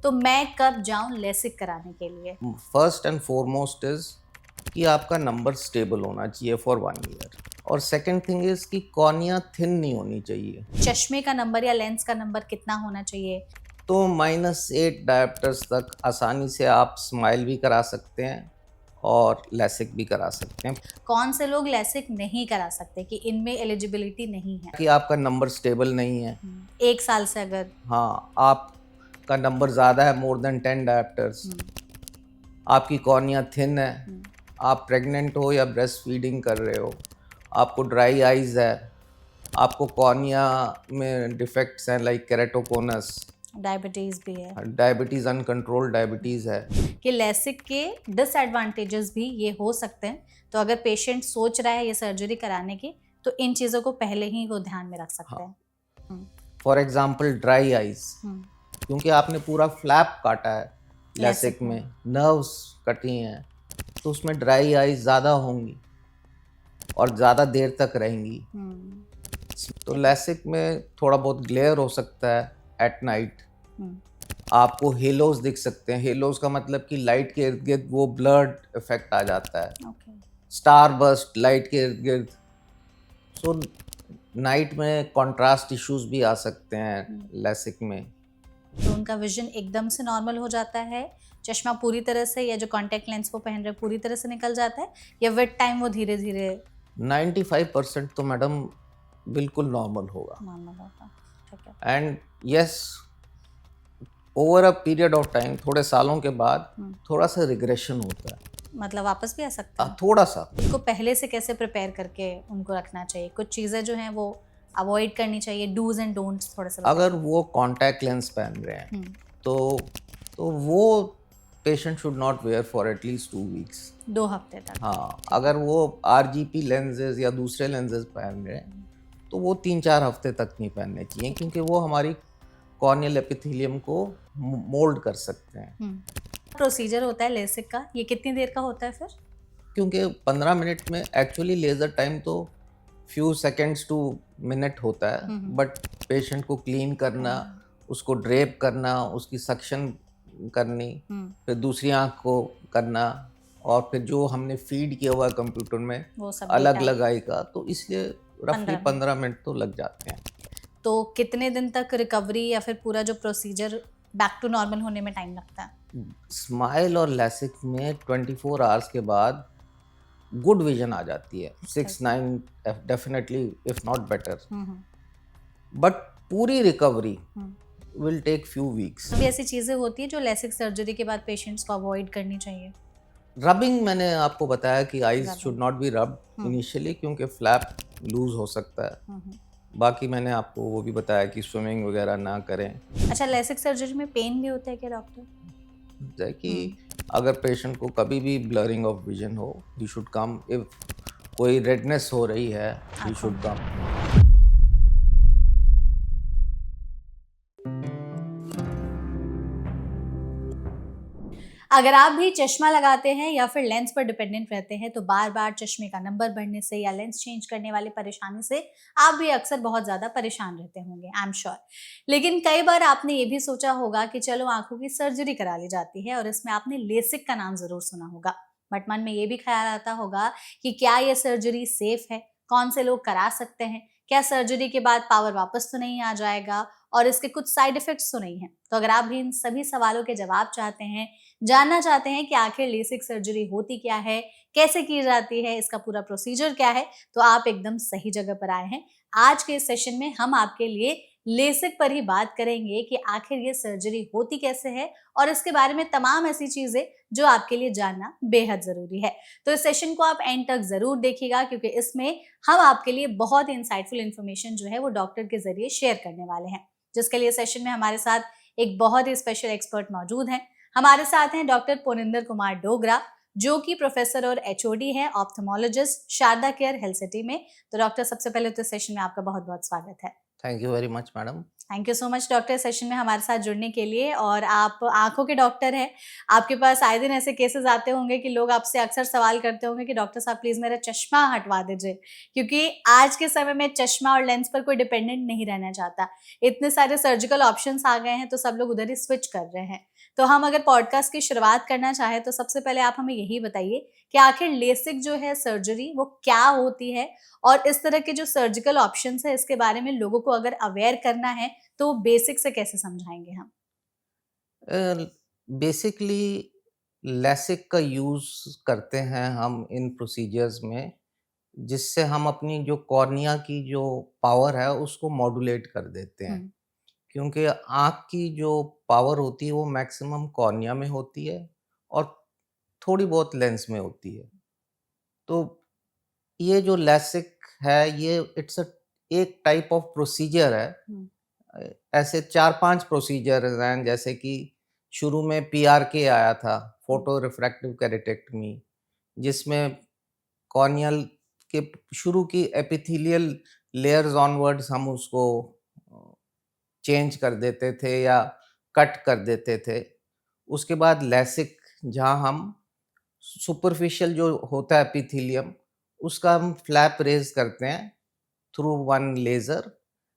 तो मैं कब जाऊं लेसिक कराने के लिए? फर्स्ट एंड फॉरमोस्ट इज कि आपका नंबर स्टेबल होना चाहिए फॉर 1 ईयर, और सेकंड थिंग इज कि कॉर्निया थिन नहीं होनी चाहिए। चश्मे का नंबर या लेंस का नंबर कितना होना चाहिए? तो -8 डायप्टर्स तक आसानी से आप स्माइल भी करा सकते हैं और लेसिक भी करा सकते हैं। कौन से लोग लेसिक नहीं करा सकते कि इनमें एलिजिबिलिटी नहीं है? कि आपका नंबर स्टेबल नहीं है, 1 साल से अगर हाँ, आपका नंबर ज़्यादा है, मोर देन 10 डायप्टर्स, आपकी कॉर्निया थिन है, आप प्रेग्नेंट हो या ब्रेस्ट फीडिंग कर रहे हो, आपको ड्राई आइज़ है, आपको कॉर्निया में डिफेक्ट्स हैं लाइक केरेटोकोनस, डायबिटीज भी है, डायबिटीज़, अनकंट्रोल्ड डायबिटीज़ है। कि लेसिक के डिसएडवांटेजेस भी ये हो सकते हैं। तो अगर पेशेंट सोच रहा है ये सर्जरी कराने की, तो इन चीज़ों को पहले ही वो ध्यान में रख सकते हैं। फॉर एग्जाम्पल ड्राई आइज़, क्योंकि आपने पूरा फ्लैप काटा है लेसिक में, नर्व्स कटी हैं, तो उसमें ड्राई आइज़ ज़्यादा होंगी और ज़्यादा देर तक रहेंगी। तो लेसिक में थोड़ा बहुत ग्लेयर हो सकता है एट नाइट, आपको हेलोज दिख सकते हैं। हेलोज का मतलब कि लाइट के इर्द गिर्द वो ब्लर्ड इफेक्ट आ जाता है, स्टार बस्ट लाइट के इर्द गिर्द। सो नाइट में कंट्रास्ट इश्यूज भी आ सकते हैं लेसिक में। तो उनका विजन एकदम से नॉर्मल हो जाता है, चश्मा पूरी तरह से या जो कॉन्टैक्ट लेंस वो पहन रहे पूरी तरह से निकल जाता है, या विद टाइम वो धीरे धीरे 95% तो मैडम बिल्कुल नॉर्मल होगा। नॉर्मल होगा? ठीक है। And yes, over a period of time, थोड़े सालों के बाद थोड़ा सा रिग्रेशन होता है, मतलब वापस भी आ सकता है? थोड़ा सा। उनको पहले से कैसे प्रिपेयर करके उनको रखना चाहिए? कुछ चीज़ें जो हैं वो अवॉइड करनी चाहिए, डूज एंड डोंट्स थोड़ा सा अगर वो कॉन्टैक्ट लेंस पहन रहे हैं तो वो patient should not wear for at least 2 weeks, 2 हफ्ते तक। हाँ। अगर वो RGP लेंसेज या दूसरे लेंसेज पहन रहे हैं तो वो 3-4 हफ्ते तक नहीं पहनने चाहिए, क्योंकि वो हमारी कॉर्नियल एपिथेलियम को मोल्ड कर सकते हैं। प्रोसीजर होता है लेसिक का, ये कितनी देर का होता है फिर? क्योंकि 15 मिनट में, एक्चुअली लेज़र टाइम तो फ्यू सेकेंड्स टू मिनट होता है, बट पेशेंट को क्लीन करना, उसको ड्रेप करना, उसकी सक्शन करनी, फिर दूसरी आंख को करना, और फिर जो हमने फीड किया हुआ है कंप्यूटर में वो सब अलग data अलग आई का, तो इसलिए रफली 15 मिनट तो लग जाते हैं। तो कितने दिन तक रिकवरी या फिर पूरा जो प्रोसीजर बैक टू नॉर्मल होने में टाइम लगता है? स्माइल और लेसिक में 24 आवर्स के बाद गुड विजन आ जाती है, 6-9 definitely, if not better, but पूरी recovery will take few weeks. अभी ऐसी चीजें होती है जो लेसिक सर्जरी के बाद पेशेंट्स को अवॉइड करनी चाहिए? रबिंग, मैंने आपको बताया कि eyes should not be rubbed initially, क्योंकि फ्लैप लूज हो सकता है। बाकी मैंने आपको वो भी बताया कि स्विमिंग वगैरह ना करें। अच्छा, लेसिक सर्जरी में पेन भी होता है क्या डॉक्टर? जैसे कि अगर पेशेंट को कभी भी ब्लरिंग ऑफ विजन हो, ही शुड कम। इफ कोई रेडनेस हो रही है, ही शुड कम। अगर आप भी चश्मा लगाते हैं या फिर लेंस पर डिपेंडेंट रहते हैं, तो बार बार चश्मे का नंबर बढ़ने से या लेंस चेंज करने वाली परेशानी से आप भी अक्सर बहुत ज़्यादा परेशान रहते होंगे, आई एम श्योर। लेकिन कई बार आपने ये भी सोचा होगा कि चलो आंखों की सर्जरी करा ली जाती है, और इसमें आपने लेसिक का नाम ज़रूर सुना होगा। बट मन में ये भी ख्याल आता होगा कि क्या ये सर्जरी सेफ है, कौन से लोग करा सकते हैं, क्या सर्जरी के बाद पावर वापस तो नहीं आ जाएगा, और इसके कुछ साइड इफेक्ट्स तो नहीं है। तो अगर आप भी इन सभी सवालों के जवाब चाहते हैं, जानना चाहते हैं कि आखिर लेसिक सर्जरी होती क्या है, कैसे की जाती है, इसका पूरा प्रोसीजर क्या है, तो आप एकदम सही जगह पर आए हैं। आज के इस सेशन में हम आपके लिए लेसिक पर ही बात करेंगे कि आखिर ये सर्जरी होती कैसे है, और इसके बारे में तमाम ऐसी चीजें जो आपके लिए जानना बेहद जरूरी है। तो इस सेशन को आप एंड तक जरूर देखिएगा, क्योंकि इसमें हम आपके लिए बहुत ही इंसाइटफुल इन्फॉर्मेशन जो है वो डॉक्टर के जरिए शेयर करने वाले हैं, जिसके लिए सेशन में हमारे साथ एक बहुत ही स्पेशल एक्सपर्ट मौजूद हैं। हमारे साथ हैं डॉक्टर पुनिंदर कुमार डोगरा, जो कि प्रोफेसर और HOD है, ophthalmologist, Sharda care health city में। तो डॉक्टर, सबसे पहले तो सेशन में आपका बहुत बहुत स्वागत है। Thank you very much madam. Thank you so much doctor session में हमारे साथ जुड़ने के लिए। और आप आंखों के डॉक्टर हैं, आपके पास आए दिन ऐसे केसेस आते होंगे कि लोग आपसे अक्सर सवाल करते होंगे कि डॉक्टर साहब प्लीज मेरा चश्मा हटवा दीजिए, क्योंकि आज के समय में चश्मा और लेंस पर कोई डिपेंडेंट नहीं रहना चाहता। इतने सारे सर्जिकल ऑप्शंस आ गए हैं तो सब लोग उधर ही स्विच कर रहे हैं। तो हम अगर पॉडकास्ट की शुरुआत करना चाहें तो सबसे पहले आप हमें यही बताइए कि आखिर लेसिक जो है सर्जरी वो क्या होती है, और इस तरह के जो सर्जिकल ऑप्शंस है इसके बारे में लोगों को अगर अवेयर करना है तो बेसिक से कैसे समझाएंगे हम? बेसिकली लैसिक का यूज़ करते हैं हम इन प्रोसीजर्स में, जिससे हम अपनी जो कॉर्निया की जो पावर है उसको मॉड्यूलेट कर देते हैं। क्योंकि आँख की जो पावर होती है वो मैक्सिमम कॉर्निया में होती है और थोड़ी बहुत लेंस में होती है। तो ये जो लैसिक है ये इट्स अ एक टाइप ऑफ प्रोसीजर है। ऐसे 4-5 प्रोसीजर्स हैं, जैसे कि शुरू में पीआरके आया था, फोटो रिफ्रैक्टिव केरेटेक्टमी, जिसमें कॉर्नियल के शुरू की एपिथेलियल लेयर्स ऑनवर्ड्स हम उसको चेंज कर देते थे या कट कर देते थे। उसके बाद लैसिक, जहाँ हम सुपरफिशियल जो होता है एपिथेलियम, उसका हम फ्लैप रेज करते हैं through one laser,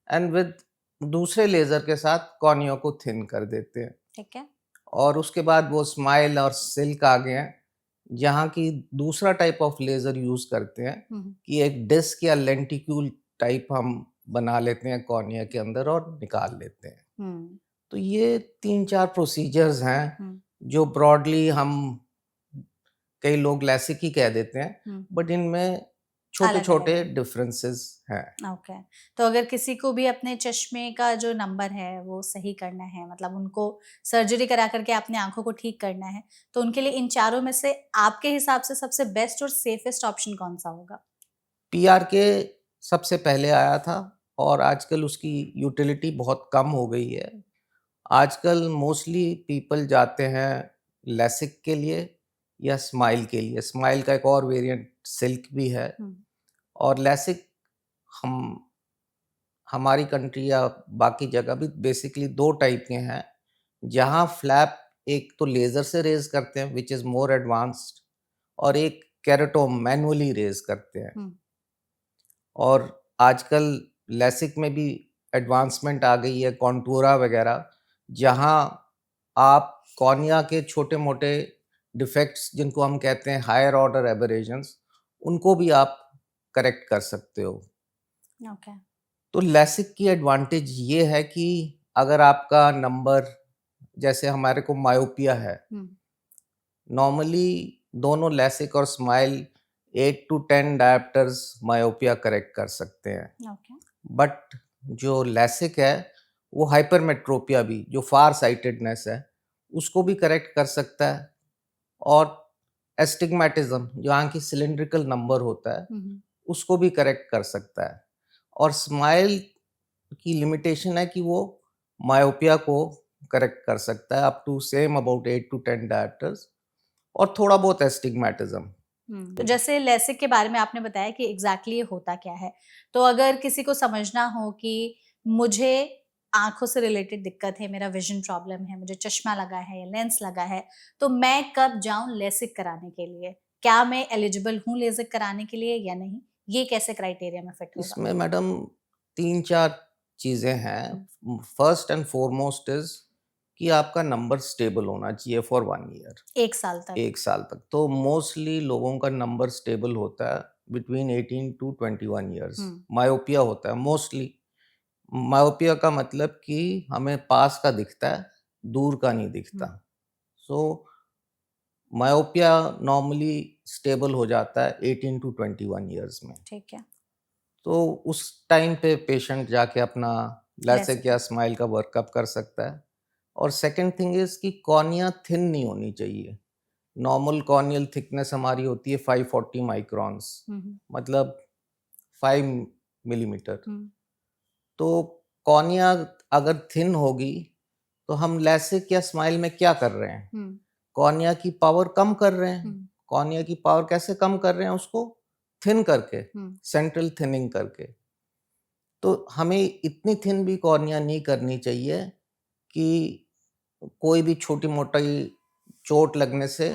and with दूसरे लेज़र के साथ कॉर्निया को थिन कर देते हैं। ठीक है। और उसके बाद वो स्माइल और सिल्क आ गए हैं, जहाँ की दूसरा टाइप ऑफ लेज़र यूज़ करते हैं कि एक डिस्क या लेंटिक्यूल टाइप हम बना लेते हैं कॉर्निया के अंदर और निकाल लेते हैं। तो ये 3-4 प्रोसीजर्स हैं जो ब्रॉडली हम, कई लोग लैसिक ही कह देते हैं, बट इनमें छोटे छोटे डिफरेंसेस हैं। ओके। तो अगर किसी को भी अपने चश्मे का जो नंबर है वो सही करना है, मतलब उनको सर्जरी करा करके अपने आंखों को ठीक करना है, तो उनके लिए इन चारों में से आपके हिसाब से सबसे बेस्ट और सेफेस्ट ऑप्शन कौन सा होगा? पीआरके सबसे पहले आया था और आजकल उसकी यूटिलिटी बहुत कम हो गई है। आजकल मोस्टली पीपल जाते हैं लैसिक के लिए या स्माइल के लिए। स्माइल का एक और वेरिएंट सिल्क भी है। और लैसिक हम हमारी कंट्री या बाकी जगह भी बेसिकली 2 टाइप के हैं, जहाँ फ्लैप एक तो लेज़र से रेज़ करते हैं व्हिच इज़ मोर एडवांस्ड, और एक केराटोम मैनुअली रेज़ करते हैं। और आजकल लैसिक में भी एडवांसमेंट आ गई है, कॉन्टूरा वगैरह, जहाँ आप कॉर्निया के छोटे-मोटे डिफेक्ट्स, जिनको हम कहते हैं हायर ऑर्डर एबरेशंस, उनको भी आप करेक्ट कर सकते हो। ओके। तो लैसिक की एडवांटेज ये है कि अगर आपका नंबर, जैसे हमारे को मायोपिया है, नॉर्मली दोनों लैसिक और स्माइल 8 to 10 डायप्टर्स मायोपिया करेक्ट कर सकते हैं। ओके। बट जो लैसिक है वो हाइपरमेट्रोपिया भी, जो फार साइटेडनेस है, उसको भी करेक्ट कर सकता है। और एस्टिग्मेटिज्म, जो आंख की सिलिंड्रिकल नंबर होता है, उसको भी करेक्ट कर सकता है। और स्माइल की लिमिटेशन है कि वो मायोपिया को करेक्ट कर सकता है up to same about 8 to 10 diopters, और थोड़ा बहुत एस्टिग्मेटिज्म। तो जैसे लेसिक के बारे में आपने बताया कि एग्जैक्टली ये होता क्या है, तो अगर किसी को समझना हो कि मुझे आंखों से रिलेटेड दिक्कत है, मेरा विजन प्रॉब्लम है, मुझे चश्मा लगा है या लेंस लगा है, तो मैं कब जाऊं लेसिक कराने के लिए? क्या मैं एलिजिबल हूँ लेसिक कराने के लिए या नहीं? ये कैसे क्राइटेरिया में फिट होगा? इसमें मैडम 3-4 चीज़ें हैं। फर्स्ट एंड फॉरमोस्ट इज़ कि आपका नंबर स्टेबल होना चाहिए फॉर 1 ईयर, 1 साल तक? 1 साल तक। तो मोस्टली लोगों का नंबर स्टेबल होता है बिटवीन 18 to 21 ईयर्स। मायोपिया होता है मोस्टली। मायोपिया का मतलब कि हमें पास का दिखता है, दूर का नहीं दिखता। सो मायोपिया नॉर्मली स्टेबल हो जाता है 18 to 21 ईयर्स में। ठीक है। तो उस टाइम पे पेशेंट जाके अपना लैसिक या लेसिक। स्माइल का वर्कअप कर सकता है। और सेकंड थिंग इज़ कि कॉर्निया थिन नहीं होनी चाहिए। नॉर्मल कॉर्नियल थिकनेस हमारी होती है 540 माइक्रॉन्स, मतलब 5 मिलीमीटर। तो कॉर्निया अगर थिन होगी तो हम लैसिक या स्माइल में क्या कर रहे हैं? कॉर्निया की पावर कम कर रहे हैं। कॉर्निया की पावर कैसे कम कर रहे हैं? उसको थिन करके, सेंट्रल थिनिंग करके। तो हमें इतनी थिन भी कॉर्निया नहीं करनी चाहिए कि कोई भी छोटी मोटी चोट लगने से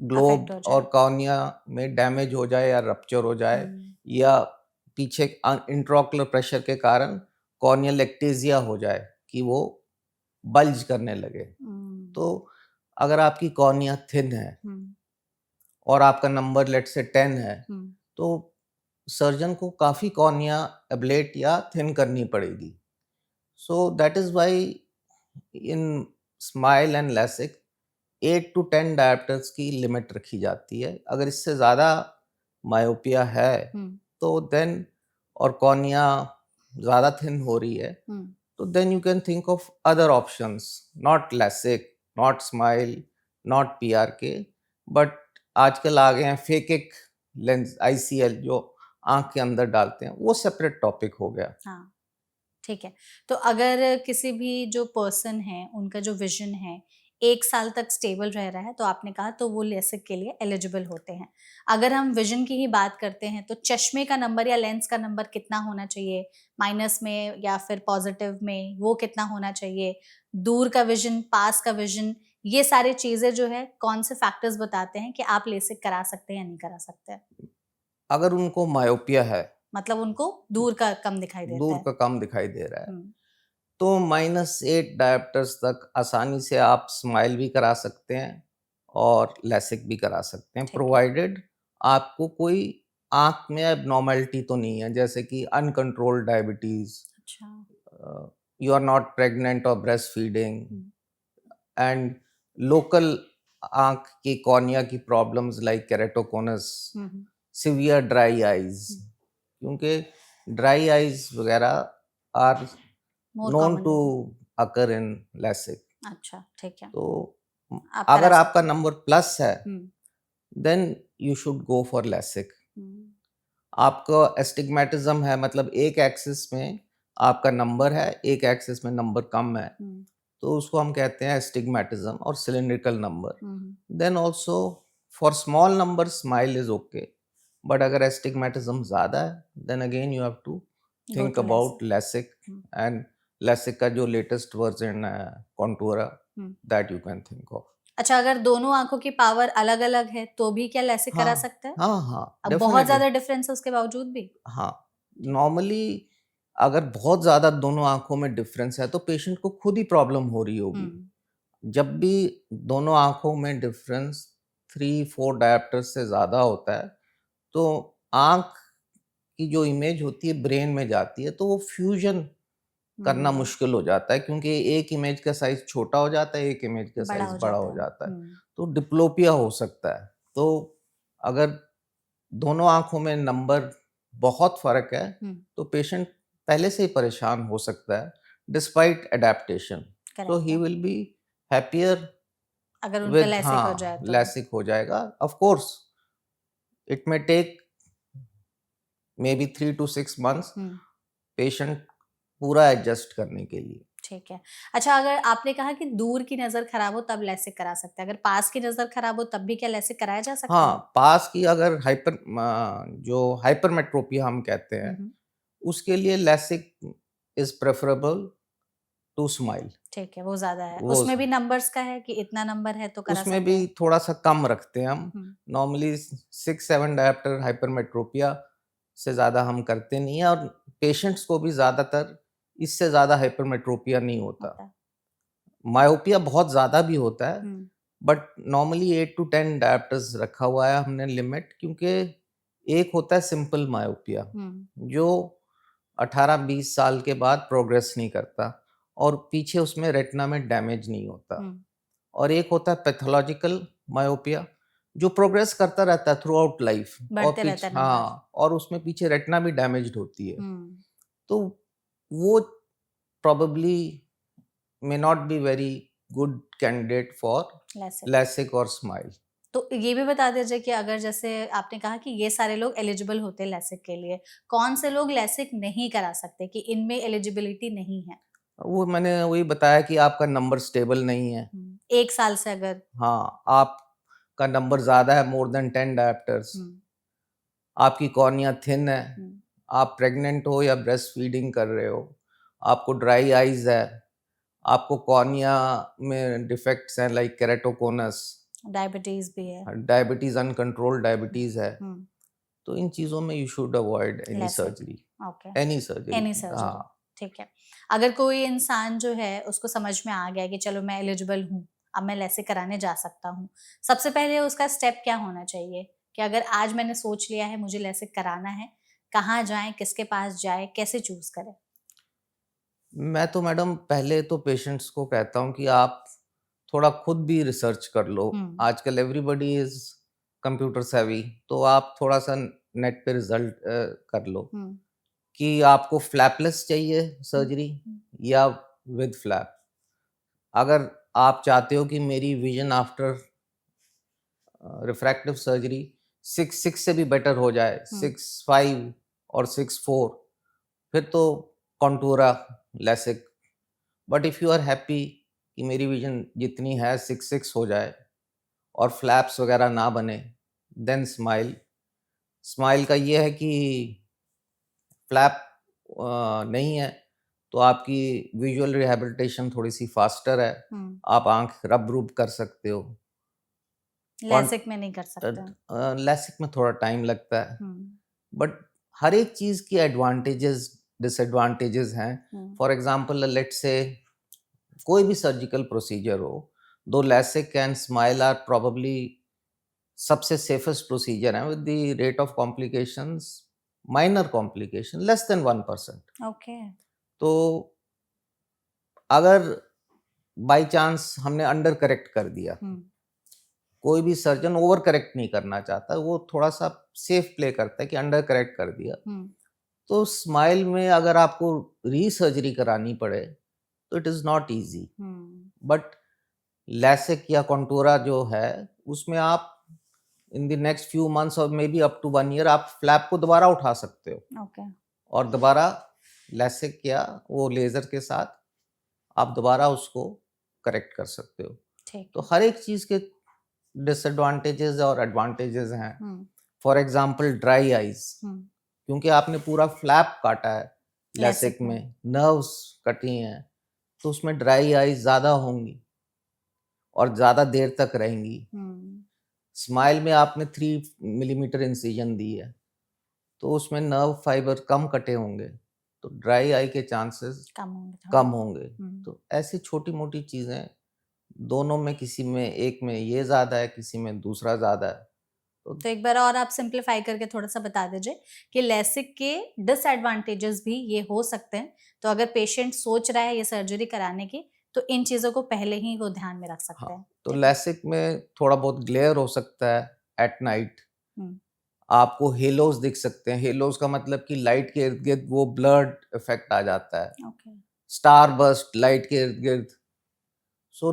ग्लोब अफेक्ट हो जाए। और कॉर्निया में डैमेज हो जाए या रप्चर हो जाए, या पीछे इंट्राओकुलर प्रेशर के कारण कॉर्नियल एक्टेजिया हो जाए कि वो बल्ज करने लगे। तो अगर आपकी कॉर्निया थिन है और आपका नंबर लेट से 10 है, तो सर्जन को काफ़ी कॉर्निया एब्लेट या थिन करनी पड़ेगी। So that is why in smile and LASIK 8 to 10 diopters की लिमिट रखी जाती है। अगर इससे ज़्यादा मायोपिया है तो देन, और कॉर्निया ज़्यादा थिन हो रही है, तो then you can think of other options, not LASIK, not smile, not PRK, but आजकल आ गए हैं फेकिक लेंस ICL जो आंख के अंदर डालते हैं, वो सेपरेट टॉपिक हो गया। हाँ, ठीक है। तो अगर किसी भी जो पर्सन है उनका जो विजन है 1 साल तक स्टेबल रह रहा है, तो आपने कहा तो वो लेसिक के लिए एलिजिबल होते हैं। अगर हम विजन की ही बात करते हैं तो चश्मे का नंबर या लेंस का नंबर कितना होना चाहिए, माइनस में या फिर पॉजिटिव में, वो कितना होना चाहिए, दूर का विजन, पास का विजन, ये सारी चीजें जो है कौन से फैक्टर्स बताते हैं कि आप लेसिक करा सकते हैं या नहीं करा सकते? अगर उनको मायोपिया है, मतलब उनको दूर का कम दिखाई देता दूर है। का कम दिखाई दे रहा है, तो -8 डायोप्टर्स तक आसानी से आप स्माइल भी करा सकते हैं और लैसिक भी करा सकते हैं, प्रोवाइडेड आपको कोई आंख में एबनॉर्मेलिटी तो नहीं है, जैसे कि uncontrolled diabetes, you are not pregnant और ब्रेस्ट फीडिंग, एंड लोकल आंख की कॉर्निया की problems like keratoconus, severe dry eyes, क्योंकि ड्राई आईज वगैरह are known to occur in LASIK. अच्छा, ठीक है। तो आप अगर करा आपका नंबर प्लस है, then you should go for LASIK. आपका एस्टिग्मेटिज्म है, मतलब एक एक्सिस में आपका नंबर है, एक एक्सिस में नंबर कम है, तो उसको हम कहते हैं एस्टिग्मेटिज्म और cylindrical number. Then also for small number SMILE is okay, but अगर एस्टिग्मेटिज्म ज्यादा है, then again you have to think about LASIK, and LASIK का जो लेटेस्ट वर्जन है Contoura, that you can think of. अच्छा, अगर दोनों आंखों की पावर अलग अलग है तो भी क्या लैसिक करा सकते हैं? हाँ, अब बहुत ज्यादा डिफरेंस है उसके बावजूद भी? हाँ, नॉर्मली अगर बहुत ज्यादा दोनों आंखों में डिफरेंस है तो पेशेंट को खुद ही प्रॉब्लम हो रही होगी। जब भी दोनों आंखों में डिफरेंस 3-4 डायोप्टर्स से ज्यादा होता है, तो आंख की जो इमेज होती है ब्रेन में जाती है, तो वो फ्यूजन करना मुश्किल हो जाता है, क्योंकि एक इमेज का साइज छोटा हो जाता है, एक इमेज का साइज बड़ा हो जाता है, तो डिप्लोपिया हो सकता है। तो अगर दोनों आंखों में नंबर बहुत फर्क है, तो पेशेंट पहले से ही परेशान हो सकता है डिस्पाइट एडेप्टेशन, तो ही विल बी हैप्पियर अगर उनका लैसिक हो जाए तो। लैसिक हो जाएगा। Of course it may take may be 3 to 6 months patient पूरा एडजस्ट करने के लिए। ठीक है। अच्छा, अगर आपने कहा कि दूर की नजर खराब हो तब लैसिक करा सकते हैं, अगर पास की नजर खराब हो तब भी क्या लैसिक कराया जा सकता है? हाँ, पास की अगर जो हाइपरमेट्रोपिया हम कहते हैं, उसके लिए LASIK is preferable to smile. ठीक है, वो ज्यादा है। उसमें भी नंबर्स का है कि इतना नंबर है तो करा सकते हैं? उसमें भी थोड़ा सा कम रखते हैं हम, नॉर्मली 6-7 डायोप्टर हाइपरमेट्रोपिया से ज्यादा हम करते नहीं है, और पेशेंट्स को भी ज्यादातर इससे ज्यादा हाइपरमेट्रोपिया नहीं होता। मायोपिया बहुत ज्यादा भी होता है, बट नॉर्मली 8 to 10 डायोप्टर्स रखा हुआ है हमने लिमिट, क्योंकि एक होता है सिंपल मायोपिया जो 18-20 साल के बाद प्रोग्रेस नहीं करता और पीछे उसमें रेटिना में डैमेज नहीं होता, और एक होता है पैथोलॉजिकल मायोपिया जो प्रोग्रेस करता रहता है थ्रू आउट लाइफ, और उसमें पीछे रेटिना भी डैमेज्ड होती है, तो वो probably may not be very good candidate for LASIK or SMILE. तो ये भी बता दीजिए कि अगर जैसे आपने कहा कि ये सारे लोग एलिजिबल होते हैं लैसिक के लिए, कौन से लोग लैसिक नहीं करा सकते कि इनमें एलिजिबिलिटी नहीं है? वो मैंने वही बताया कि आपका नंबर स्टेबल नहीं है 1 साल से, अगर आपका नंबर ज्यादा है, मोर देन 10 डायोप्टर्स, आपकी कॉर्निया थिन है, आप प्रेग्नेंट हो या ब्रेस्ट फीडिंग कर रहे हो, आपको ड्राई आइज है, आपको कॉर्निया में डिफेक्ट्स हैं लाइक केराटोकोनस, डायबिटीज भी है, डायबिटीज, अनकंट्रोल्ड डायबिटीज है, हम्म, तो इन चीज़ों में you should avoid any LASIK, surgery, okay, any surgery. Any surgery, हाँ, ठीक है। अगर कोई इंसान जो है उसको समझ में आ गया कि चलो मैं एलिजिबल हूँ, अब मैं लेसिक कराने जा सकता हूँ, सबसे पहले उसका स्टेप क्या होना चाहिए कि अगर आज मैंने सोच लिया है मुझे लेसिक कराना है, कहाँ जाएं, किसके पास जाए, कैसे चूज करें? मैं तो मैडम पहले तो पेशेंट्स को कहता हूँ कि आप थोड़ा खुद भी रिसर्च कर लो। हम्म, आजकल एवरीबॉडी इज कंप्यूटर सेवी, तो आप थोड़ा सा नेट पे रिजल्ट कर लो हम्म, कि आपको फ्लैपलेस चाहिए हम्म, सर्जरी या विद फ्लैप। अगर आप चाहते हो कि मेरी विजन आफ्टर रिफ्रैक्टिव सर्जरी 6 से भी बेटर हो जाए, 6.5 और 6.4, फिर तो Contoura, LASIK. But if you are happy कि मेरी विजन जितनी है 6.6 हो जाए और फ्लैप्स वगैरह ना बने, देन स्माइल। स्माइल का ये है कि फ्लैप नहीं है तो आपकी विजुअल रिहैबिलिटेशन थोड़ी सी फास्टर है, आप आंख रब रूब कर सकते हो। लेसिक में नहीं कर सकते? लेसिक में थोड़ा टाइम लगता है, बट हर एक चीज़ की एडवांटेजेस डिसएडवांटेजेस हैं। फॉर एग्जांपल लेट्स से कोई भी सर्जिकल प्रोसीजर हो, दो LASIK and smile are probably सबसे सेफेस्ट प्रोसीजर है with the rate of complications, minor complication less than 1%। Okay, तो अगर बाय चांस हमने अंडर करेक्ट कर दिया, कोई भी सर्जन ओवर करेक्ट नहीं करना चाहता, वो थोड़ा सा सेफ प्ले करता है कि अंडर करेक्ट कर दिया। तो स्माइल में अगर आपको रीसर्जरी करानी पड़े तो it is not easy, but LASIK या कॉन्टूरा जो है उसमें आप in the next few months और maybe up to 1 year आप फ्लैप को दोबारा उठा सकते हो ओके, और दोबारा लेसिक या वो लेज़र के साथ आप दोबारा उसको करेक्ट कर सकते हो। ठीक, तो हर एक चीज़ के डिसएडवांटेजेस और एडवांटेजेस हैं। फॉर एग्जांपल ड्राई आइज, क्योंकि आपने पूरा फ्लैप काटा है लेसिक में, नर्व्स कटी हैं, तो उसमें ड्राई आइज ज़्यादा होंगी और ज़्यादा देर तक रहेंगी। स्माइल में आपने 3 मिलीमीटर इंसिजन दी है, तो उसमें नर्व फाइबर कम कटे होंगे, तो ड्राई आई के चांसेस कम होंगे। तो ऐसी छोटी मोटी चीज़ें, दोनों में किसी में एक में ये ज़्यादा है, किसी में दूसरा ज़्यादा है। तो एक बार और आप सिंप्लीफाई करके थोड़ा सा बता दीजिए कि लेसिक के डिसएडवांटेजेस भी ये हो सकते हैं, तो अगर पेशेंट सोच रहा है ये सर्जरी कराने की तो इन चीजों को पहले ही वो ध्यान में रख सकते हैं। तो लेसिक में थोड़ा बहुत ग्लेयर हो सकता है एट नाइट, आपको हेलोज दिख सकते हैं। हेलोज का मतलब कि लाइट के इर्द गिर्द वो ब्लर्ड इफेक्ट आ जाता है, स्टार बर्स्ट लाइट के इर्द गिर्द। सो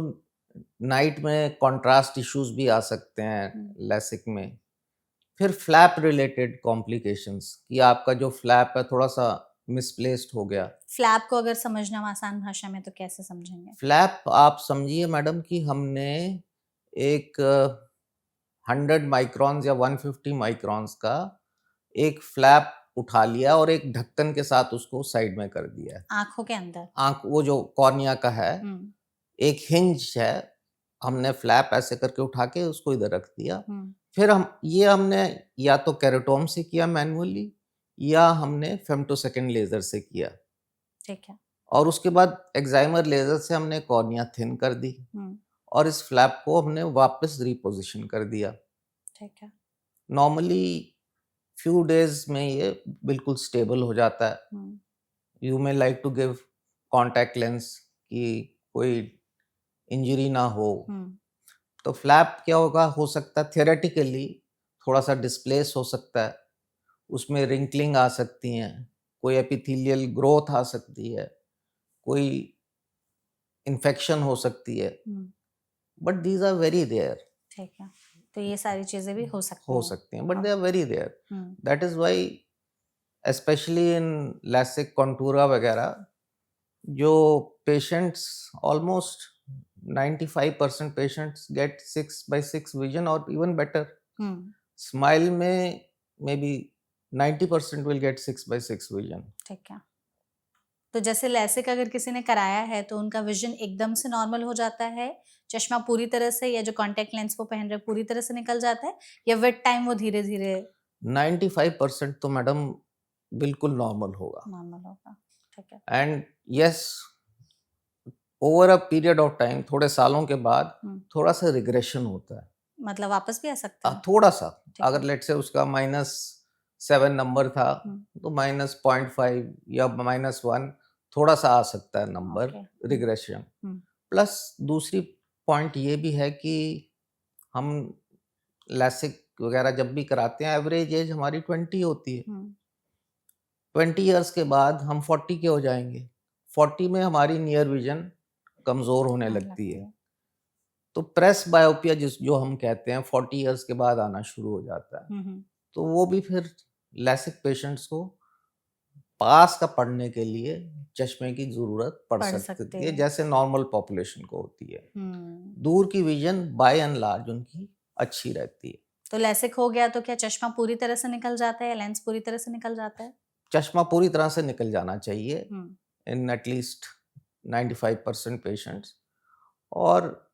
नाइट में कंट्रास्ट इश्यूज भी आ सकते हैं लेसिक में। फिर फ्लैप रिलेटेड कॉम्प्लिकेशंस, कि आपका जो फ्लैप है थोड़ा सा मिसप्लेस्ड हो गया। फ्लैप को अगर समझना आसान भाषा में तो कैसे समझेंगे? फ्लैप आप समझिए मैडम कि हमने एक 100 माइक्रॉन्स या 150 माइक्रॉन्स का एक फ्लैप उठा लिया और एक ढक्कन के साथ उसको साइड में कर दिया है। आंखों के अंदर, आंख वो जो कॉर्निया का है, एक हिंज है, हमने फ्लैप ऐसे करके उठा के उसको इधर रख दिया। फिर हमने या तो केराटोम से किया मैन्युअली या हमने फेम्टोसेकंड लेजर से किया। ठीक है। और उसके बाद एक्साइमर लेजर से हमने कॉर्निया थिन कर दी और इस फ्लैप को हमने वापस रिपोजिशन कर दिया। ठीक है। नॉर्मली फ्यू डेज में ये बिल्कुल स्टेबल हो जाता है। You may like to give contact lens कि कोई इंजरी ना हो। तो फ्लैप क्या होगा, हो सकता है थियोरेटिकली थोड़ा सा डिस्प्लेस हो सकता है, उसमें रिंकलिंग आ सकती हैं, कोई एपिथेलियल ग्रोथ आ सकती है, कोई इन्फेक्शन हो सकती है, but these are very rare. ठीक है, तो ये सारी चीजें भी हो सकती हैं, but they are very rare. That is why specially in LASIK Contoura वगैरह, जो patients almost 95% patients get 6/6 vision और इवन बेटर। स्माइल में maybe 90% will get 6/6 vision. ठीक है। तो जैसे लेसिक अगर किसी ने कराया है तो उनका विजन एकदम से नॉर्मल हो जाता है, चश्मा पूरी तरह से, या जो कॉन्टेक्ट लेंस वो पहन रहे हैं पूरी तरह से निकल जाता है, या विद टाइम वो धीरे धीरे 95% तो मैडम बिल्कुल नॉर्मल होगा. नॉर्मल होगा? ठीक है। And yes, over a period of time, थोड़े सालों के बाद थोड़ा सा रिग्रेशन होता है. मतलब वापस भी आ सकता है? थोड़ा सा. ठीक है। अगर लेट से उसका -7 नंबर था तो -0.5 या -1 थोड़ा सा आ सकता है नंबर, रिग्रेशन. प्लस दूसरी पॉइंट ये भी है कि हम लैसिक वगैरह जब भी कराते हैं, एवरेज एज हमारी 20 होती है. 20 इयर्स के बाद हम 40 के हो जाएंगे. 40 में हमारी नियर विजन कमजोर होने लगती है. तो प्रेस बायोपिया जो हम कहते हैं 40 इयर्स के बाद आना शुरू हो जाता है. तो वो भी फिर लैसिक पेशेंट्स को पास का पढ़ने के लिए चश्मे की जरूरत पड़ सकती है, जैसे नॉर्मल पॉपुलेशन को होती है. दूर की विजन बाय एंड लार्ज उनकी अच्छी रहती है. तो लैसिक हो गया तो क्या चश्मा पूरी तरह से निकल जाता है या लेंस पूरी तरह से निकल जाता है? चश्मा पूरी तरह से निकल जाना चाहिए इन एटलीस्ट 95% पेशेंट्स. और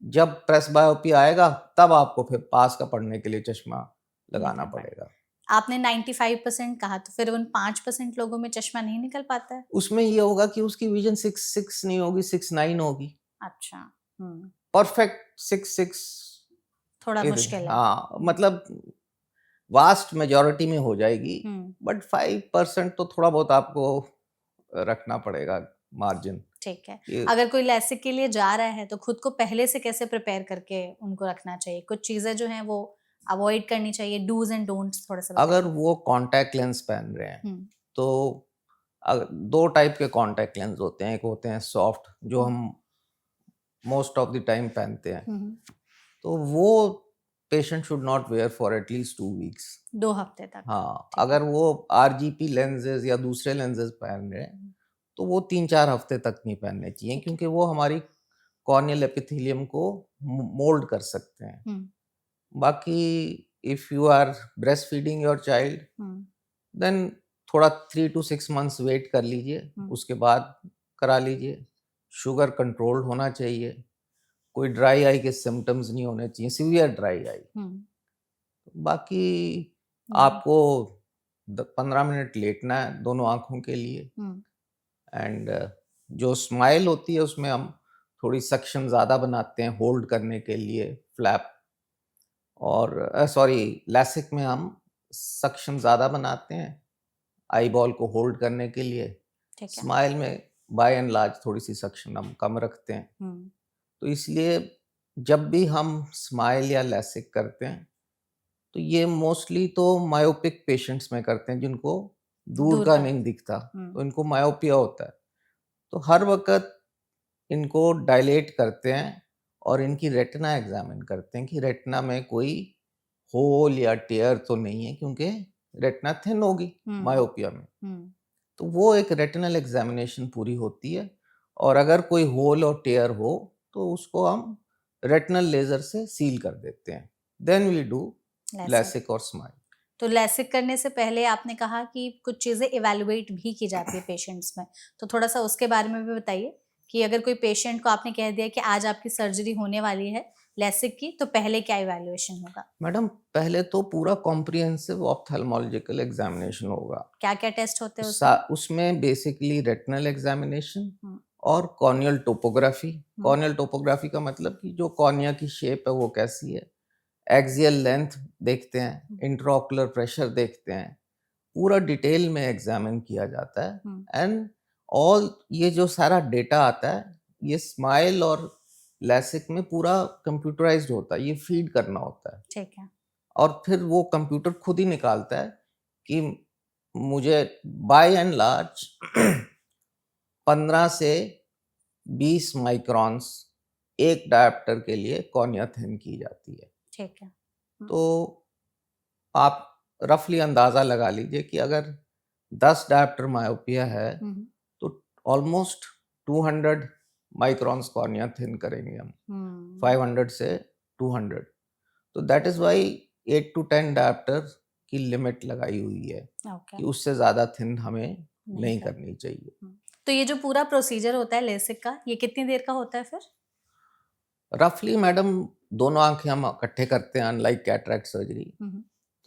जब प्रेस बायोपी आएगा तब आपको फिर पास का पढ़ने के लिए चश्मा लगाना पड़ेगा. आपने 95% कहा, तो फिर उन 5% लोगों में चश्मा नहीं निकल पाता है? उसमें ये होगा कि उसकी विजन 6/6 नहीं होगी, 6/9 होगी. अच्छा. परफेक्ट 6/6 थोड़ा मुश्किल है. हाँ, मतलब वास्ट मेजॉरिटी में हो जाएगी, बट 5% तो थोड़ा बहुत आपको रखना पड़ेगा मार्जिन. ठीक है. अगर कोई लैसिक के लिए जा रहा है तो खुद को पहले से कैसे प्रिपेयर करके उनको रखना चाहिए? कुछ चीजें जो हैं वो अवॉइड करनी चाहिए, डूज एंड डोंट्स थोड़ा सा. अगर वो कॉन्टैक्ट लेंस पहन रहे हैं तो दो टाइप के कॉन्टैक्ट लेंस होते हैं. एक होते हैं सॉफ्ट, जो हम मोस्ट ऑफ द टाइम पहनते हैं. तो वो patient should not wear for at least 2 weeks, 2 हफ्ते तक. हाँ. अगर वो RGP लेंसेज या दूसरे लेंसेज पहन रहे हैं तो वो 3-4 हफ्ते तक नहीं पहनने चाहिए, क्योंकि वो हमारी कॉर्नियल एपिथेलियम को मोल्ड कर सकते हैं. बाकी if you are breast feeding your child, then थोड़ा 3 to 6 months वेट कर लीजिए, उसके बाद करा लीजिए. शुगर कंट्रोल होना चाहिए, कोई ड्राई आई के सिम्टम्स नहीं होने चाहिए, सीवियर ड्राई आई. बाकी आपको 15 मिनट लेटना है दोनों आंखों के लिए. एंड जो स्माइल होती है उसमें हम थोड़ी सक्शन ज़्यादा बनाते हैं होल्ड करने के लिए, फ्लैप. और लैसिक में हम सक्शन ज़्यादा बनाते हैं आई बॉल को होल्ड करने के लिए. स्माइल में बाय एंड लार्ज थोड़ी सी सक्शन हम कम रखते हैं. तो इसलिए जब भी हम स्माइल या लैसिक करते हैं तो ये मोस्टली तो मायोपिक पेशेंट्स में करते हैं, जिनको दूर का नहीं दिखता, तो इनको मायोपिया होता है. तो हर वक्त इनको डायलेट करते हैं और इनकी रेटिना एग्जामिन करते हैं कि रेटिना में कोई होल या टेयर तो नहीं है, क्योंकि रेटिना थिन होगी मायोपिया में. तो वो एक रेटिनल एग्जामिनेशन पूरी होती है, और अगर कोई होल और टेयर हो तो उसको हम रेटिनल लेजर से सील कर देते हैं. देन वी डू लैसिक और स्माइल. तो लैसिक करने से पहले आपने कहा कि कुछ चीजें इवैल्यूएट भी की जाती है पेशेंट्स में, तो थोड़ा सा उसके बारे में भी बताइए कि अगर कोई पेशेंट को आपने कह दिया कि आज आपकी सर्जरी होने वाली है लैसिक की, तो पहले क्या इवैल्यूएशन होगा? मैडम, पहले तो पूरा कॉम्प्रिहेंसिव ऑप्थेल्मोलॉजिकल एग्जामिनेशन होगा. क्या क्या टेस्ट होते हैं उसमें बेसिकली रेटिनल एग्जामिनेशन और कॉर्नियल टोपोग्राफी. कॉर्नियल टोपोग्राफी का मतलब कि जो कॉर्निया की शेप है वो कैसी है, एक्सियल लेंथ देखते हैं, इंट्राओकुलर प्रेशर देखते हैं, पूरा डिटेल में एग्जामिन किया जाता है. एंड ऑल ये जो सारा डेटा आता है ये स्माइल और लैसिक में पूरा कंप्यूटराइज्ड होता है, ये फीड करना होता है. ठीक है. और फिर वो कंप्यूटर खुद ही निकालता है कि मुझे बाय एंड लार्ज 15 से 20 माइक्रॉन्स एक डायप्टर के लिए कॉर्निया थिन की जाती है. ठीक है. तो आप रफली अंदाजा लगा लीजिए कि अगर 10 डायप्टर मायोपिया है तो ऑलमोस्ट 200 माइक्रॉन्स कॉर्निया थिन करेंगे हम, 500 से 200. तो that is why 8 to 10 diopter की लिमिट लगाई हुई है ओके, कि उससे ज़्यादा थिन हमें नहीं कर करनी चाहिए। तो ये जो पूरा प्रोसीजर होता है लेसिक का, ये कितनी देर का होता है फिर? रफली मैडम दोनों आंखें हम इकट्ठे करते हैं अनलाइक कैटरैक्ट सर्जरी,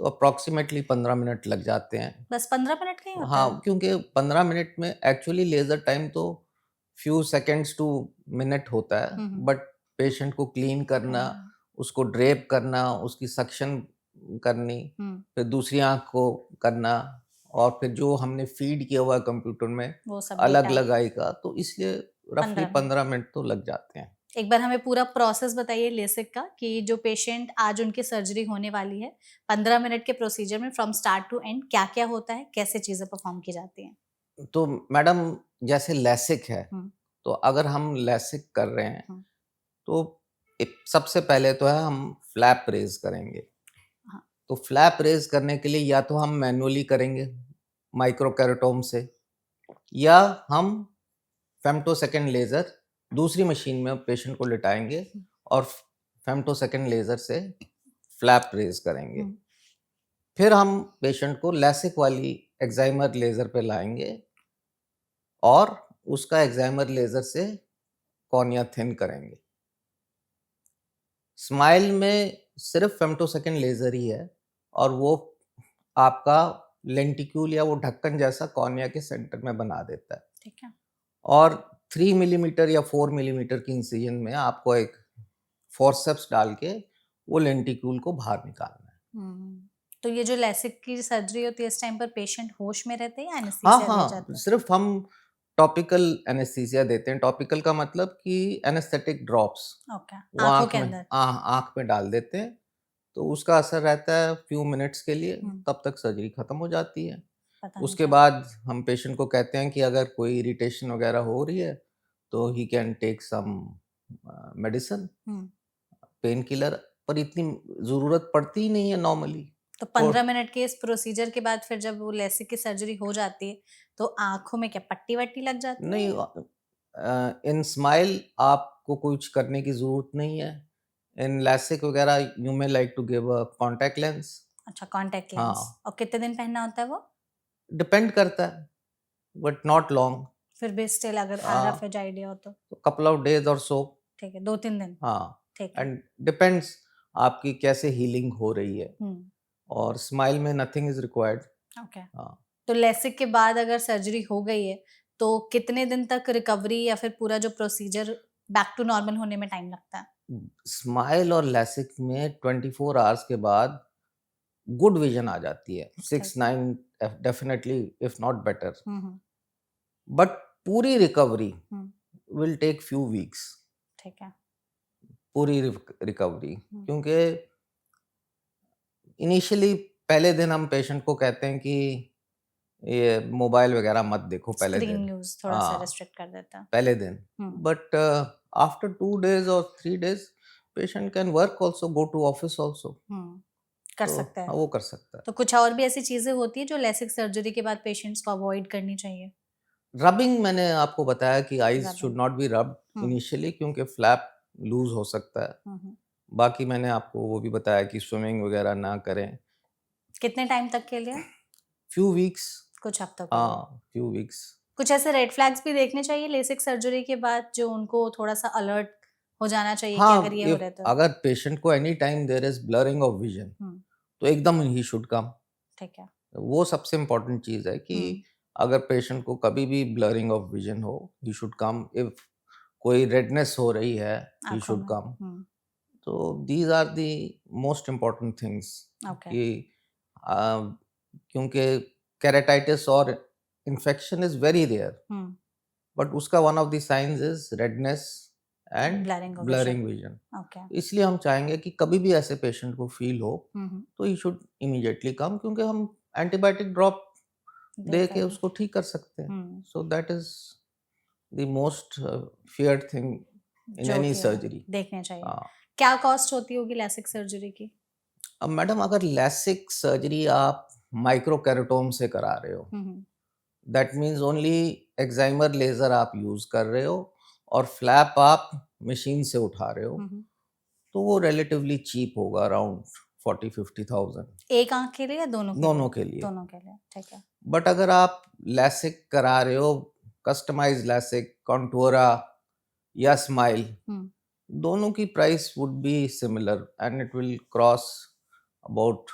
तो अप्रॉक्सीमेटली 15 मिनट लग जाते हैं। बस 15 मिनट का ही होता है? हाँ, क्योंकि 15 मिनट में एक्चुअली लेज़र टाइम तो फ्यू सेकंड्स टू मिनट होता है, बट पेशेंट को क्लीन करना, उसको ड्रेप करना, उसकी सक्शन करनी, फिर दूसरी आँख को करना, और फिर जो हमने फीड किया हुआ है कंप्यूटर में वो सब अलग डेटा लगाई का, तो इसलिए रफली 15 मिनट। 15 मिनट तो लग जाते हैं। एक बार हमें पूरा प्रोसेस बताइए लेसिक का, कि जो पेशेंट आज उनकी सर्जरी होने वाली है, 15 मिनट के प्रोसीजर में फ्रॉम स्टार्ट टू एंड क्या-क्या होता है, कैसे चीजें परफॉर्म की जाती हैं? तो मैडम जैसे लैसिक है, हम्म, तो अगर हम लैसिक कर रहे हैं हम्म, तो सबसे पहले तो है हम फ्लैप रेज करेंगे। हाँ, तो फ्लैप रेज करने के लिए या तो हम मैनुअली करेंगे माइक्रोकेराटोम से, या हम फेम्टोसेकंड लेजर दूसरी मशीन में पेशेंट को लिटाएंगे और फेम्टोसेकंड लेजर से फ्लैप रेज करेंगे। फिर हम पेशेंट को लैसिक वाली एक्साइमर लेजर पे लाएंगे और उसका एक्साइमर लेजर से कॉर्निया थिन करेंगे। स्माइल में सिर्फ फेम्टोसेकंड लेजर ही है, और वो आपका लेंटिक्यूल या वो ढक्कन जैसा कॉर्निया के सेंटर में बना देता है। ठीक है। और 3 मिलीमीटर या 4 मिलीमीटर की इंसिजन में आपको एक फोर्सेप्स डाल के वो लेंटिक्यूल को बाहर निकालना है। तो ये जो लेसिक की सर्जरी होती है, इस टाइम पर पेशेंट होश में रहते हैं या हाँ एनेस्थीसिया दिया हाँ, जाता है? सिर्फ हम टॉपिकल एनेस्थीसिया देते हैं। टॉपिकल का मतलब कि एनेस्थेटिक ड्रॉप्स ओके, वो आंखों आँख के में अंदर। आँख में डाल देते हैं, तो उसका असर रहता है फ्यू मिनट्स के लिए, तब तक सर्जरी खत्म हो जाती है। पता नहीं उसके चलता। बाद हम पेशेंट को कहते हैं कि अगर कोई इरिटेशन वगैरह हो रही है तो he can take some medicine, pain killer, पर इतनी ज़रूरत पड़ती ही नहीं है नॉर्मली। तो और 15 मिनट के इस प्रोसीजर के बाद फिर जब वो लेसिक की सर्जरी हो जाती है, तो आंखों में क्या पट्टी-वट्टी लग जाती है नहीं, या? इन स्माइल आपको कुछ करने की ज़रूरत नहीं है। इन लैसिक वगैरह you may like to give a contact lens. अच्छा, कॉन्टैक्ट लेंस। हाँ, और कितने दिन पहनना होता है वो? डिपेंड करता है, बट नॉट लॉन्ग। फिर भी स्टिल अगर रफ एज आइडिया हो तो? कपल ऑफ डेज और सो। ठीक है, 2-3 दिन। हाँ, ठीक है। एंड डिपेंड्स आपकी कैसे हीलिंग हो रही है, और स्माइल में नथिंग इज रिक्वायर्ड। ओके। हाँ, तो लेसिक के बाद अगर सर्जरी हो गई है, तो कितने दिन तक रिकवरी या फिर पूरा जो प्रोसीजर बैक टू नॉर्मल होने में टाइम लगता है? स्माइल और लैसिक में 24 आवर्स के बाद गुड विजन आ जाती है, 6-9 definitely, if not better, but पूरी recovery will take few weeks. ठीक है। पूरी रिकवरी, क्योंकि इनिशियली पहले दिन हम पेशेंट को कहते हैं कि ये मोबाइल वगैरह मत देखो पहले स्क्रीन दिन। यूज थोड़ा सा हाँ, रिस्ट्रिक्ट कर देता है। पहले दिन, बट आफ्टर 2 days और 3 days patient can work also, go to office also. कर तो सकते हैं। हाँ, वो कर सकता है। तो कुछ और भी ऐसी चीजें होती है जो लेसिक सर्जरी के बाद पेशेंट्स को अवॉइड करनी चाहिए? रबिंग मैंने आपको बताया कि eyes Rubbing. Should not be rubbed initially, क्योंकि फ्लैप लूज हो सकता है। बाकी मैंने आपको वो भी बताया कि स्विमिंग वगैरह ना करें। कितने टाइम तक के लिए? Few weeks. कुछ हफ्तों के लिए। हाँ, फ्यू वीक्स। कुछ ऐसे रेड फ्लैग्स भी देखने चाहिए लेसिक सर्जरी के बाद, जो उनको थोड़ा सा अलर्ट हो जाना चाहिए कि अगर हाँ, ये हो रहा है तो? अगर पेशेंट को any time there is blurring of vision, तो एकदम ही शुड कम। ठीक है। वो सबसे इम्पोर्टेंट चीज़ है कि अगर पेशेंट को कभी भी ब्लरिंग ऑफ विजन हो, ही शुड कम। इफ कोई रेडनेस हो रही है, ही आंखों शुड में। कम। तो these are the most important things okay. कि क्योंकि केराटाइटिस और infection is very rare, but उसका one of the signs is redness and blurring of blurring vision. Okay. इसलिए हम चाहेंगे कि कभी भी ऐसे पेशेंट को फील हो तो ही शुड इमीडिएटली कम, क्योंकि हम एंटीबायोटिक ड्रॉप दे के उसको ठीक कर सकते हैं। So that is the most feared thing in जो एनी कि सर्जरी। देखने चाहिए। हाँ, क्या कॉस्ट होती होगी लेसिक सर्जरी की? अब मैडम अगर लैसिक सर्जरी आप माइक्रोकेराटोम से करा रहे हो, that means only excimer laser आप यूज कर रहे हो और फ्लैप आप मशीन से उठा रहे हो, तो वो रिलेटिवली चीप होगा, अराउंड 40-50,000 एक आंख के लिए या दोनों के दोनों लिए? के लिए। दोनों के लिए, ठीक है। बट अगर आप लैसिक करा रहे हो, कस्टमाइज लैसिक, कॉन्टूरा या स्माइल, दोनों की price would be similar and it will cross about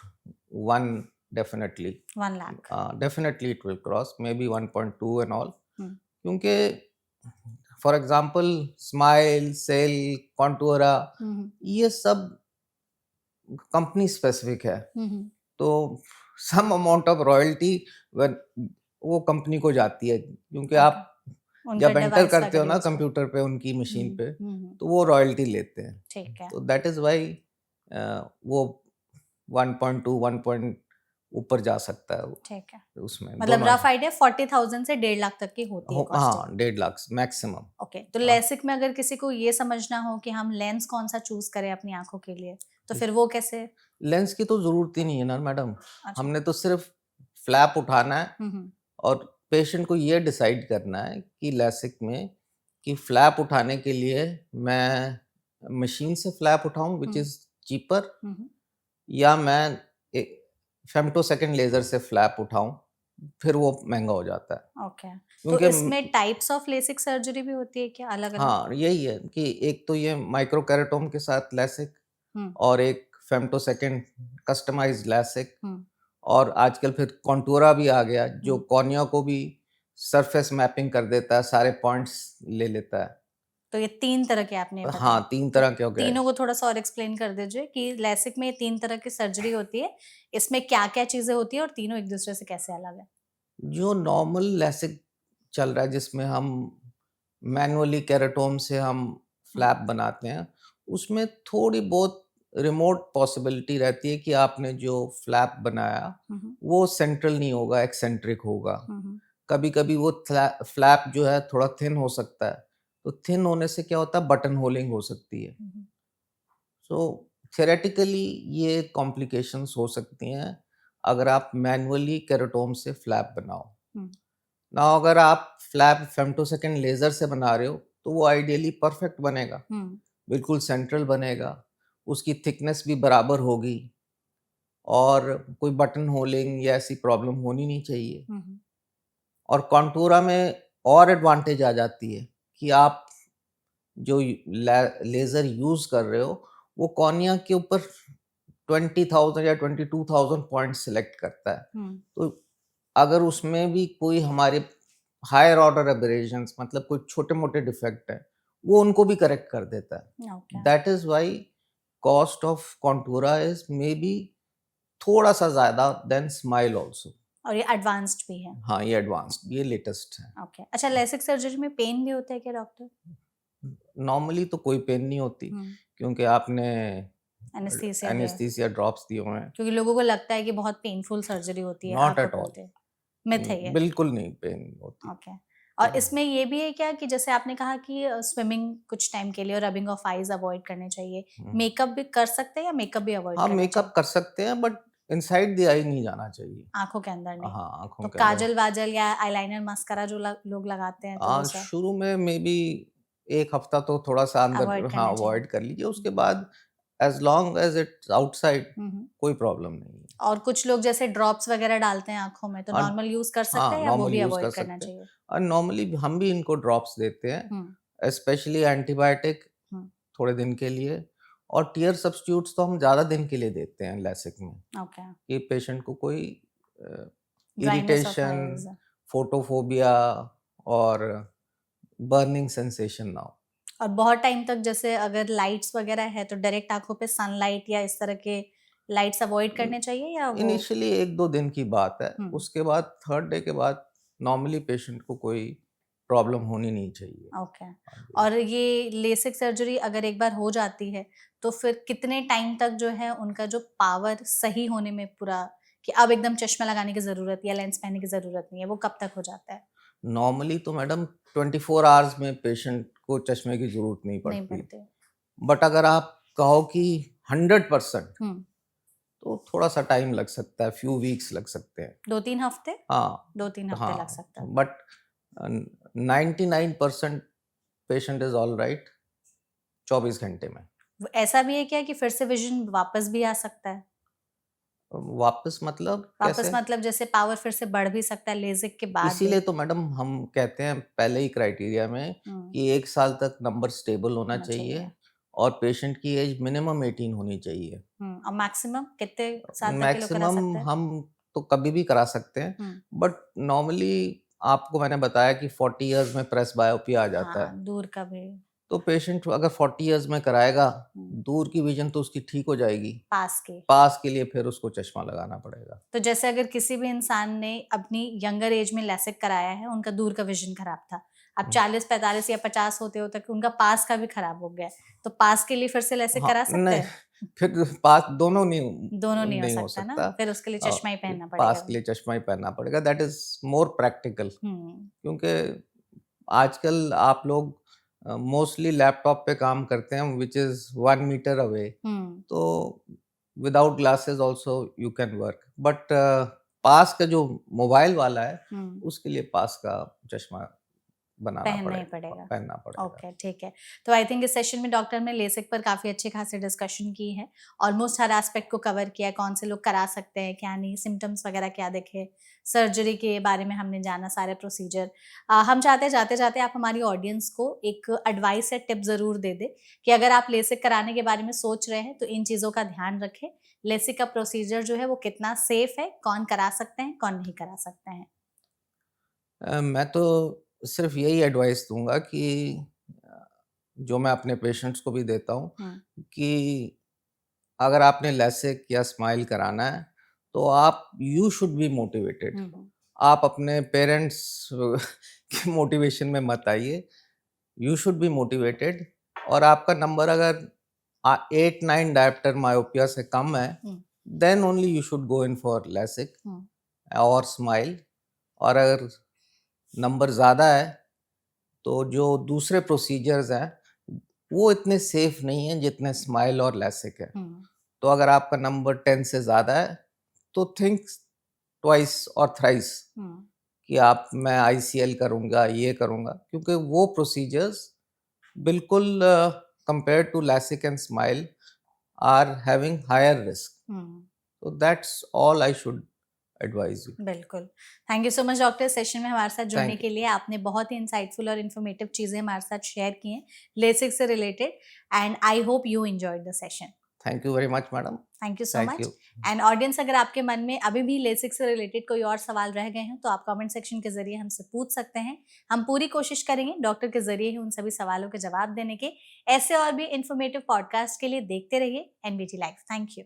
1 definitely 1 lakh. definitely it will cross maybe 1.2 and all, हम्म, क्योंकि फॉर एग्जांपल स्माइल, सेल, कॉन्टूरा, ये सब कंपनी स्पेसिफिक है, तो सम अमाउंट ऑफ रॉयल्टी वो कंपनी को जाती है, क्योंकि आप उनका जब एंटर डिवाइस करते हो वगैरह ना use कर- कंप्यूटर पे उनकी मशीन हम्म, पे, हम्म, तो वो रॉयल्टी लेते हैं। ठीक है, तो दैट इज वाई वो 1.2 1 पॉइंट ऊपर जा सकता है ठीक है। उसमें मतलब दोनों। रफ आइडिया 40,000 से 1.5 लाख तक की होती है कॉस्टिंग। हाँ 1.5 लाख मैक्सिमम। ओके, तो लेसिक में अगर किसी को ये समझना हो कि हम लेंस कौन सा चूज करें अपनी आंखों के लिए, तो फिर वो कैसे? लेंस की तो जरूरत ही नहीं है ना मैडम, अच्छा। हमने तो सिर्फ फ्लैप उठाना है हम्म, और पेशेंट को ये डिसाइड करना है कि लेसिक में कि फ्लैप उठाने के लिए मैं मशीन से फ्लैप उठाऊं विच इज चीपर, या मैं फेम्टोसेकंड लेजर से फ्लैप उठाऊं, फिर वो महंगा हो जाता है। ओके। तो क्योंकि इसमें टाइप्स ऑफ लेसिक सर्जरी भी होती है क्या, अलग अलग? हाँ यही है कि एक तो ये माइक्रोकेरेटोम के साथ लेसिक, और एक फेम्टोसेकंड कस्टमाइज्ड लेसिक, और आजकल फिर कॉन्टूरा भी आ गया जो कॉर्निया को भी सरफेस मैपिंग कर देता है, सारे पॉइंट्स ले लेता है। तो ये 3 तरह के आपने बताए। हाँ 3 तरह के हो गए। तीनों को थोड़ा सा और एक्सप्लेन कर दीजिए कि लेसिक में 3 तरह की सर्जरी होती है, इसमें क्या क्या चीजें होती है और तीनों एक दूसरे से कैसे अलग है? जो नॉर्मल लेसिक चल रहा है जिसमें हम मैनुअली केराटोम से हम फ्लैप बनाते हैं, उसमें थोड़ी बहुत रिमोट पॉसिबिलिटी रहती है कि आपने जो फ्लैप बनाया वो सेंट्रल नहीं होगा, एक्सेंट्रिक होगा। कभी कभी वो फ्लैप जो है थोड़ा थिन हो सकता है, तो थिन होने से क्या होता है, बटन होलिंग हो सकती है। सो थेरेटिकली ये कॉम्प्लिकेशंस हो सकती हैं अगर आप मैनुअली केराटोम से फ्लैप बनाओ ना। अगर आप फ्लैप फेम्टोसेकंड लेजर से बना रहे हो तो वो आइडियली परफेक्ट बनेगा, बिल्कुल सेंट्रल बनेगा, उसकी थिकनेस भी बराबर होगी और कोई बटन होलिंग या ऐसी प्रॉब्लम होनी नहीं चाहिए। और कॉन्टूरा में और एडवांटेज आ जाती है कि आप जो लेजर यूज कर रहे हो वो कॉर्निया के ऊपर 20,000 या 22,000 पॉइंट सिलेक्ट करता है। तो अगर उसमें भी कोई हमारे हायर ऑर्डर एबरेशंस, मतलब कोई छोटे मोटे डिफेक्ट है, वो उनको भी करेक्ट कर देता है। That is why cost of Contoura is maybe थोड़ा सा ज्यादा देन स्माइल ऑल्सो। और ये एडवांस्ड भी है? हाँ ये एडवांस्ड, ये लेटेस्ट है। ओके। अच्छा, लेसिक सर्जरी में पेन भी होता है क्या डॉक्टर? नॉर्मली तो कोई पेन नहीं होती, क्योंकि आपने एनेस्थीसिया ड्रॉप्स दिए हुए हैं। क्योंकि लोगों को लगता है कि बहुत पेनफुल सर्जरी होती है। नॉट एट ऑल, मिथ है ये? बिल्कुल नहीं पेन होती। ओके। और इसमें ये भी है क्या कि जैसे आपने कहा कि स्विमिंग कुछ टाइम के लिए और रबिंग ऑफ आईज अवॉइड करने चाहिए, मेकअप भी कर सकते हैं या मेकअप भी अवॉइड हाँ करना मेकअप कर सकते हैं बट इनसाइड द आई नहीं जाना चाहिए, आंखों के अंदर नहीं? हाँ आंखों तो के काजल वाजल या आईलाइनर मस्करा जो लोग लगाते हैं, तो वो सब शुरू में मे बी एक हफ्ता तो थोड़ा सा अंदर अवॉइड हाँ करना अवॉइड कर लीजिए, उसके बाद as long as it's outside कोई प्रॉब्लम नहीं है। और कुछ लोग जैसे ड्रॉप्स वगैरह डालते हैं आंखों में, तो और नॉर्मल यूज कर सकते हाँ हैं या वो नॉर्मल भी यूज अवॉइड कर करना सकते हैं, चाहिए? और नॉर्मली हम भी इनको ड्रॉप्स देते हैं, स्पेशली एंटीबायोटिक थोड़े दिन के लिए, और टीयर सब्स्टिट्यूट्स तो हम ज़्यादा दिन के लिए देते हैं लेसिक में, कि पेशेंट को कोई इरिटेशन, फोटोफोबिया और बर्निंग सेंसेशन ना हो। और बहुत टाइम तक जैसे अगर लाइट्स वगैरह है तो डायरेक्ट आंखों पे सनलाइट या इस तरह के लाइट्स अवॉइड करने चाहिए या वो? इनिशियली 1-2 दिन की बात है, उसके बाद 3rd डे के बाद नॉर्मली पेशेंट को कोई प्रॉब्लम होनी नहीं चाहिए। ओके। और ये लेसिक सर्जरी अगर एक बार हो जाती है तो फिर कितने टाइम तक जो है उनका जो पावर सही होने में पूरा, कि अब एकदम चश्मा लगाने की जरूरत या लेंस पहनने की जरूरत नहीं है, वो कब तक हो जाता है? नॉर्मली तो मैडम 24 आवर्स में पेशेंट को चश्मे की जरूरत नहीं पड़ती, बट अगर आप कहो कि 100% तो थोड़ा सा टाइम लग सकता है, फ्यू वीक्स लग सकते हैं। 2-3 हफ्ते? हाँ 2-3 हफ्ते लग सकता है। But 99% patient is all right 24 घंटे में। ऐसा भी है क्या कि फिर से विजन वापस भी आ सकता है? वापस मतलब वापस कैसे? मतलब जैसे पावर फिर से बढ़ भी सकता है लेजिक के बाद भी। इसीलिए तो मैडम हम कहते हैं पहले ही क्राइटेरिया में कि 1 साल तक नंबर स्टेबल होना होना चाहिए। चाहिए और पेशेंट की एज मिनिमम 18 होनी चाहिए। और मैक्सिमम कितने साल तक के लोग करा मैक्सिमम सकते हैं? हम तो कभी भी करा सकते हैं, बट नॉर्मली आपको मैंने बताया कि 40 इयर्स में प्रेस बायोपी आ जाता है। दूर का भी। तो पेशेंट अगर 40 इयर्स में कराएगा, हम्म, दूर की विजन तो उसकी ठीक हो जाएगी, पास के। पास के लिए फिर उसको चश्मा लगाना पड़ेगा। तो जैसे अगर किसी भी इंसान ने अपनी यंगर एज में लेसिक कराया है, उनका दूर का विजन खराब था, अब 40, 45 या 50 होते होते उनका पास का भी खराब हो गया, तो पास के लिए फिर से लेसिक हाँ, करा सकते नहीं, हैं? फिर पास दोनों नहीं दोनों नहीं नहीं हो हो सकता ना, सकता। फिर उसके लिए चश्मा ही पहनना पास पड़ेगा। के लिए चश्मा ही पहनना पड़ेगा, दैट इज मोर प्रैक्टिकल। हम्म क्योंकि आजकल आप लोग मोस्टली लैपटॉप पे काम करते हैं which is 1 metre away, hmm तो without glasses also you can work, but पास का जो मोबाइल वाला है हम्म उसके लिए पास का चश्मा बनाना पहनना ही पड़ेगा, पड़ेगा। पहनना पड़ेगा। ओके, ठीक है। तो आई थिंक इस सेशन में डॉक्टर ने लेसिक पर काफ़ी अच्छी खासी डिस्कशन की है। ऑलमोस्ट हर एस्पेक्ट को कवर किया है, कौन से लोग करा सकते हैं, क्या नहीं, सिम्टम्स वगैरह क्या दिखे, सर्जरी के बारे में हमने जाना, सारे प्रोसीजर। हम चाहते हैं जाते जाते आप हमारी ऑडियंस को एक एडवाइस या टिप ज़रूर दे दे कि अगर आप लेसिक कराने के बारे में सोच रहे हैं तो इन चीज़ों का ध्यान रखें। लेसिक का प्रोसीजर जो है वो कितना सेफ है, कौन करा सकते हैं, कौन नहीं करा सकते हैं। मैं तो सिर्फ यही एडवाइस दूंगा कि अ, जो मैं अपने पेशेंट्स को भी देता हूँ कि अगर आपने लेसिक या स्माइल कराना है तो आप यू शुड बी मोटिवेटेड। आप अपने पेरेंट्स की मोटिवेशन में मत आइए, यू शुड बी मोटिवेटेड। और आपका नंबर अगर 8-9 डायप्टर मायोपिया से कम है, then only you should go in for LASIK और स्माइल। और अगर नंबर ज़्यादा है तो जो दूसरे प्रोसीजर्स हैं वो इतने सेफ नहीं हैं जितने स्माइल और लेसिक है। तो अगर आपका नंबर 10 से ज़्यादा है तो थिंक ट्वाइस और थ्राइस कि आप मैं आईसीएल करूँगा, ये करूँगा, क्योंकि वो प्रोसीजर्स बिल्कुल compare to LASIK and smile are having higher risk. तो that's all I should advise you. बिल्कुल। Thank you so much doctor, session में हमारे साथ जुड़ने थैंक के लिए। आपने बहुत ही इंसाइटफुल और इन्फॉर्मेटिव चीज़ें हमारे साथ शेयर की हैं लेसिक से related, and I hope you enjoyed the session. Thank you very much madam. Thank you so thank much. You. And audience, अगर आपके मन में अभी भी लेसिक से रिलेटेड कोई और सवाल रह गए हैं तो आप कमेंट सेक्शन के जरिए हमसे पूछ सकते हैं। हम पूरी कोशिश करेंगे डॉक्टर के जरिए ही उन सभी सवालों के जवाब देने के। ऐसे और भी इन्फॉर्मेटिव पॉडकास्ट के लिए देखते रहिए एनबीटी लाइव। Thank you.